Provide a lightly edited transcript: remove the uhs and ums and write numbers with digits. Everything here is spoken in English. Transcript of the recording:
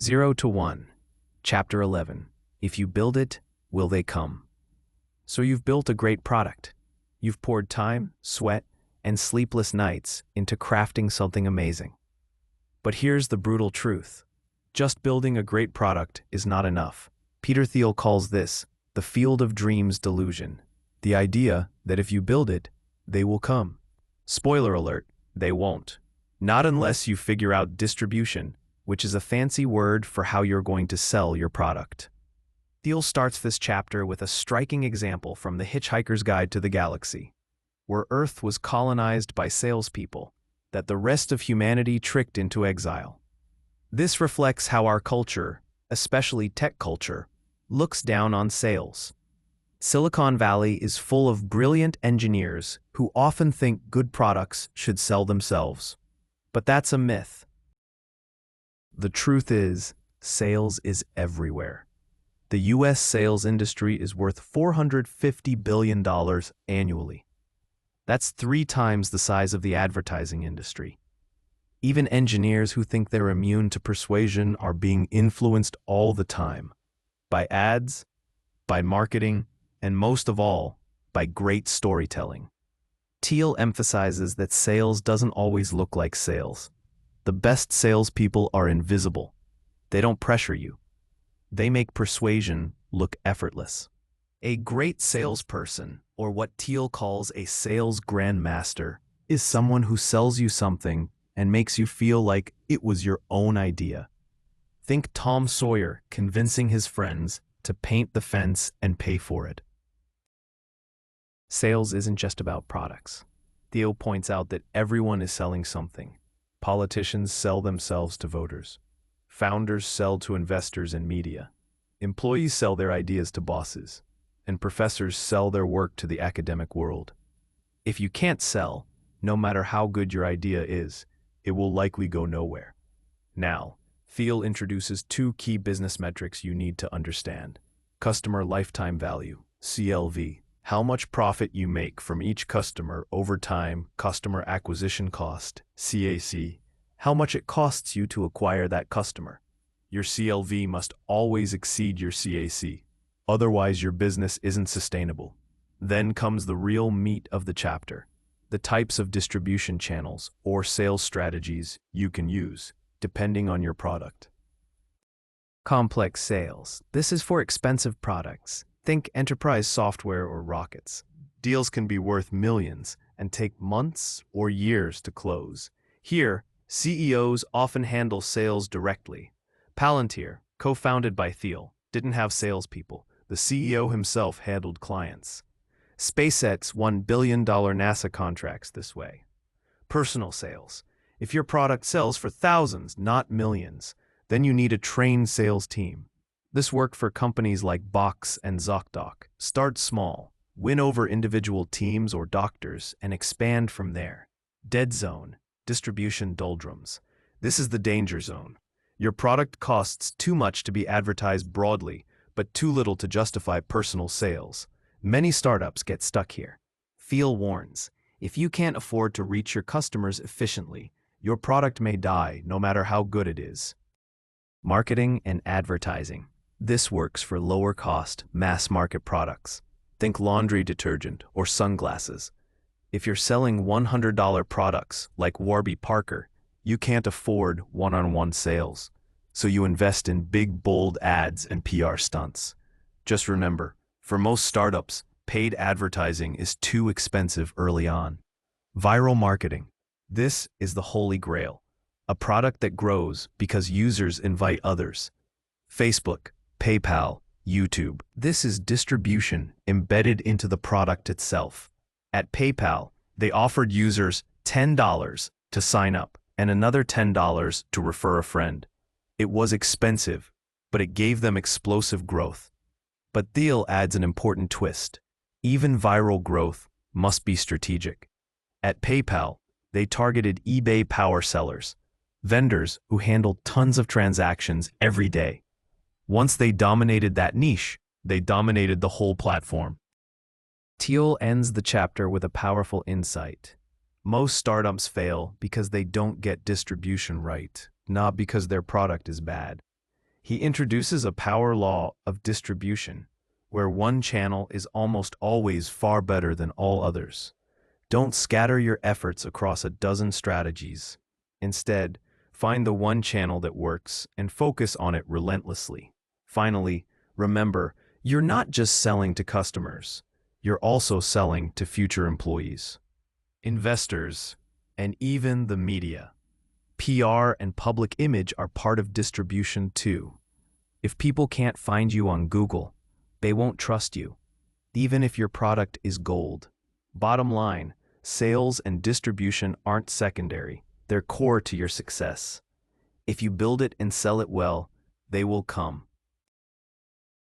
0 to 1. Chapter 11. If you build it, will they come? So you've built a great product. You've poured time, sweat, and sleepless nights into crafting something amazing. But here's the brutal truth. Just building a great product is not enough. Peter Thiel calls this the field of dreams delusion. The idea that if you build it, they will come. Spoiler alert, they won't. Not unless you figure out distribution, which is a fancy word for how you're going to sell your product. Thiel starts this chapter with a striking example from The Hitchhiker's Guide to the Galaxy, where Earth was colonized by salespeople that the rest of humanity tricked into exile. This reflects how our culture, especially tech culture, looks down on sales. Silicon Valley is full of brilliant engineers who often think good products should sell themselves. But that's a myth. The truth is, sales is everywhere. The U.S. sales industry is worth $450 billion annually. That's 3 times the size of the advertising industry. Even engineers who think they're immune to persuasion are being influenced all the time. By ads, by marketing, and most of all, by great storytelling. Thiel emphasizes that sales doesn't always look like sales. The best salespeople are invisible. They don't pressure you. They make persuasion look effortless. A great salesperson, or what Thiel calls a sales grandmaster, is someone who sells you something and makes you feel like it was your own idea. Think Tom Sawyer convincing his friends to paint the fence and pay for it. Sales isn't just about products. Thiel points out that everyone is selling something. Politicians sell themselves to voters. Founders sell to investors and media. Employees sell their ideas to bosses. And professors sell their work to the academic world. If you can't sell, no matter how good your idea is, it will likely go nowhere. Now, Thiel introduces 2 key business metrics you need to understand. Customer lifetime value, CLV. How much profit you make from each customer over time, customer acquisition cost, CAC. How much it costs you to acquire that customer. Your CLV must always exceed your CAC. Otherwise, your business isn't sustainable. Then comes the real meat of the chapter. The types of distribution channels or sales strategies you can use, depending on your product. Complex sales. This is for expensive products. Think enterprise software or rockets. Deals can be worth millions and take months or years to close. Here, CEOs often handle sales directly. Palantir, co-founded by Thiel, didn't have salespeople. The CEO himself handled clients. SpaceX won billion-dollar NASA contracts this way. Personal sales. If your product sells for thousands, not millions, then you need a trained sales team. This worked for companies like Box and ZocDoc. Start small, win over individual teams or doctors, and expand from there. Dead zone, distribution doldrums. This is the danger zone. Your product costs too much to be advertised broadly, but too little to justify personal sales. Many startups get stuck here. Thiel warns, if you can't afford to reach your customers efficiently, your product may die no matter how good it is. Marketing and advertising. This works for lower-cost, mass-market products. Think laundry detergent or sunglasses. If you're selling $100 products like Warby Parker, you can't afford one-on-one sales. So you invest in big, bold ads and PR stunts. Just remember, for most startups, paid advertising is too expensive early on. Viral marketing. This is the holy grail. A product that grows because users invite others. Facebook, PayPal, YouTube. This is distribution embedded into the product itself. At PayPal, they offered users $10 to sign up and another $10 to refer a friend. It was expensive, but it gave them explosive growth. But Thiel adds an important twist. Even viral growth must be strategic. At PayPal, they targeted eBay power sellers, vendors who handled tons of transactions every day. Once they dominated that niche, they dominated the whole platform. Thiel ends the chapter with a powerful insight. Most startups fail because they don't get distribution right, not because their product is bad. He introduces a power law of distribution, where one channel is almost always far better than all others. Don't scatter your efforts across a dozen strategies. Instead, find the one channel that works and focus on it relentlessly. Finally, remember, you're not just selling to customers, you're also selling to future employees, investors, and even the media. PR and public image are part of distribution too. If people can't find you on Google, they won't trust you, even if your product is gold. Bottom line, sales and distribution aren't secondary, they're core to your success. If you build it and sell it well, they will come.